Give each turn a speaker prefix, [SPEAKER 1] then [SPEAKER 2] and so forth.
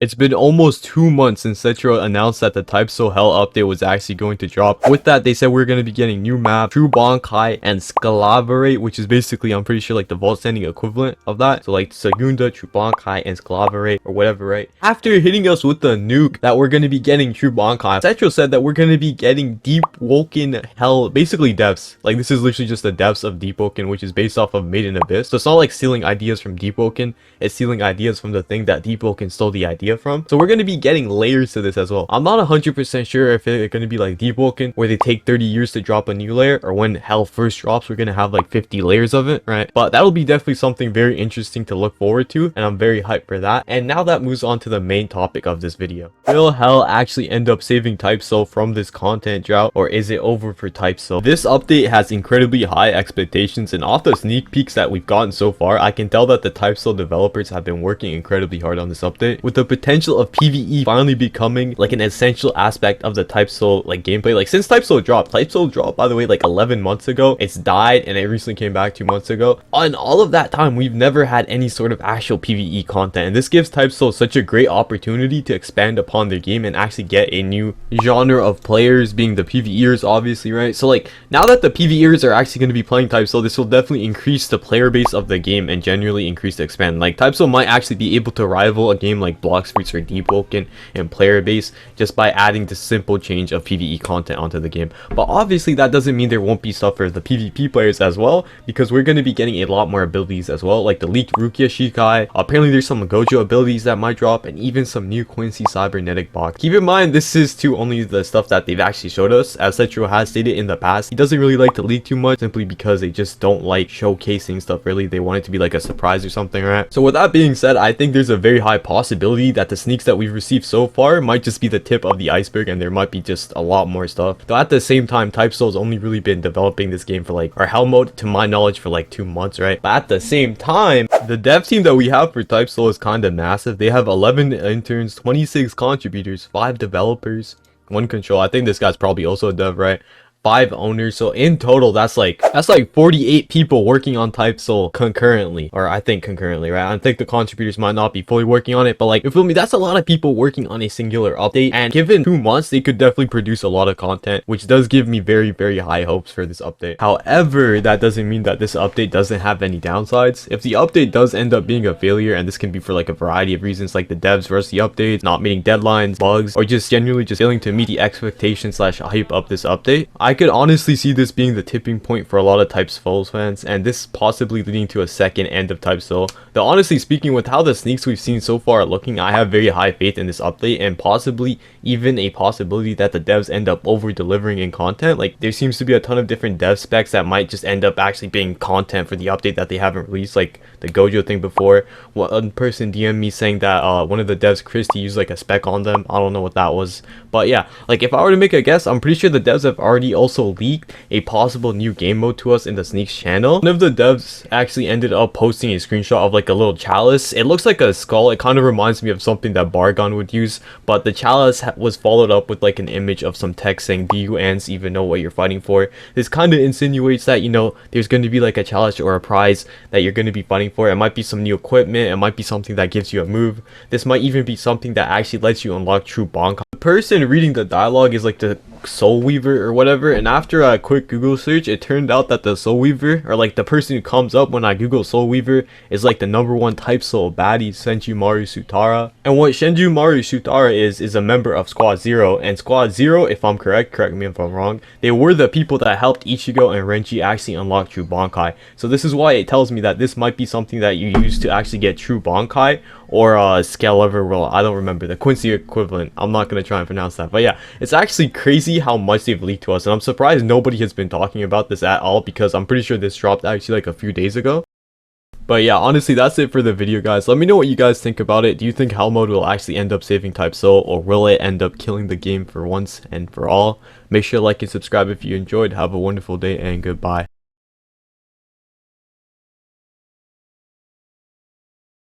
[SPEAKER 1] It's been almost 2 months since Cetro announced that the Type Soul Hell update was actually going to drop. With that, they said we're going to be getting new map, True Bankai, and Scalaverate, which is basically, I'm pretty sure, like the vault standing equivalent of that. So like Segunda, True Bankai, and Scalaverate, or whatever, right? After hitting us with the nuke that we're going to be getting True Bankai, Cetro said that we're going to be getting Deep Woken Hell, basically depths. Like this is literally just the depths of Deep Woken, which is based off of Made in Abyss. So it's not like stealing ideas from Deep Woken, it's stealing ideas from the thing that Deep Woken stole the idea from. So we're going to be getting layers to this as well. I'm not 100% sure if it's going to be like Deep Woken where they take 30 years to drop a new layer, or when Hell first drops we're going to have like 50 layers of it, right? But that'll be definitely something very interesting to look forward to, and I'm very hyped for that. And now that moves on to the main topic of this video. Will Hell actually end up saving Type Soul from this content drought, or is it over for Type Soul? This update has incredibly high expectations, and off the sneak peeks that we've gotten so far, I can tell that the Type Soul developers have been working incredibly hard on this update, with the potential of PvE finally becoming like an essential aspect of the Type Soul like gameplay. Like since Type Soul dropped by the way like 11 months ago, it's died and it recently came back 2 months ago. On all of that time we've never had any sort of actual PvE content, and this gives Type Soul such a great opportunity to expand upon their game and actually get a new genre of players, being the PvEers obviously, right? So like now that the PvEers are actually going to be playing Type Soul, this will definitely increase the player base of the game and genuinely increase the expand. Like Type Soul might actually be able to rival a game like Blox Fruits or Deep Woken and player base just by adding the simple change of PvE content onto the game. But obviously that doesn't mean there won't be stuff for the PvP players as well, because we're going to be getting a lot more abilities as well, like the leaked Rukia Shikai. Apparently there's some Gojo abilities that might drop, and even some new Quincy cybernetic box. Keep in mind this is to only the stuff that they've actually showed us. As Cetro has stated in the past, he doesn't really like to leak too much, simply because they just don't like showcasing stuff really. They want it to be like a surprise or something, right? So with that being said, I think there's a very high possibility that the sneaks that we've received so far might just be the tip of the iceberg, and there might be just a lot more stuff. Though at the same time, Type Soul's only really been developing this game for like, or Hell mode to my knowledge, for like 2 months, right? But at the same time, the dev team that we have for Type Soul is kind of massive. They have 11 interns, 26 contributors, 5 developers, 1 control. I think this guy's probably also a dev, right? 5 owners. So in total that's like 48 people working on Type Soul concurrently, or I think concurrently, right? I think the contributors might not be fully working on it, but like, you feel me, that's a lot of people working on a singular update, and given 2 months they could definitely produce a lot of content, which does give me very, very high hopes for this update. However, that doesn't mean that this update doesn't have any downsides. If the update does end up being a failure, and this can be for like a variety of reasons, like the devs versus the updates, not meeting deadlines, bugs, or just genuinely just failing to meet the expectations / hype of this update, I could honestly see this being the tipping point for a lot of Type Soul fans, and this possibly leading to a second end of Type Soul. Though honestly speaking, with how the sneaks we've seen so far are looking, I have very high faith in this update, and possibly even a possibility that the devs end up over delivering in content. Like there seems to be a ton of different dev specs that might just end up actually being content for the update that they haven't released, like the Gojo thing before. One person DM'd me saying that one of the devs, Christy, used like a spec on them. I don't know what that was, but yeah, like if I were to make a guess, I'm pretty sure the devs have already also leaked a possible new game mode to us in the sneaks channel. One of the devs actually ended up posting a screenshot of like a little chalice. It looks like a skull. It kind of reminds me of something that Bargon would use, but the chalice was followed up with like an image of some text saying, "Do you ants even know what you're fighting for?" This kind of insinuates that, you know, there's going to be like a challenge or a prize that you're going to be fighting for. It might be some new equipment, it might be something that gives you a move, this might even be something that actually lets you unlock True Bankai. The person reading the dialogue is like the Soul Weaver or whatever, and after a quick Google search, it turned out that the Soul Weaver, or like the person who comes up when I Google Soul Weaver, is like the #1 Type Soul baddie, Senjumaru Sutara. And what Senjumaru Sutara is a member of Squad Zero, and Squad Zero, if I'm correct me if I'm wrong, they were the people that helped Ichigo and Renji actually unlock True Bankai. So this is why it tells me that this might be something that you use to actually get True Bankai, or Scalaver, well, I don't remember the Quincy equivalent. I'm not gonna try and pronounce that, but yeah, it's actually crazy how much they've leaked to us, and I'm surprised nobody has been talking about this at all, because I'm pretty sure this dropped actually like a few days ago. But yeah, honestly, that's it for the video, guys. Let me know what you guys think about it. Do you think Hell mode will actually end up saving Type Soul, or will it end up killing the game for once and for all? Make sure to like and subscribe if you enjoyed. Have a wonderful day, and goodbye.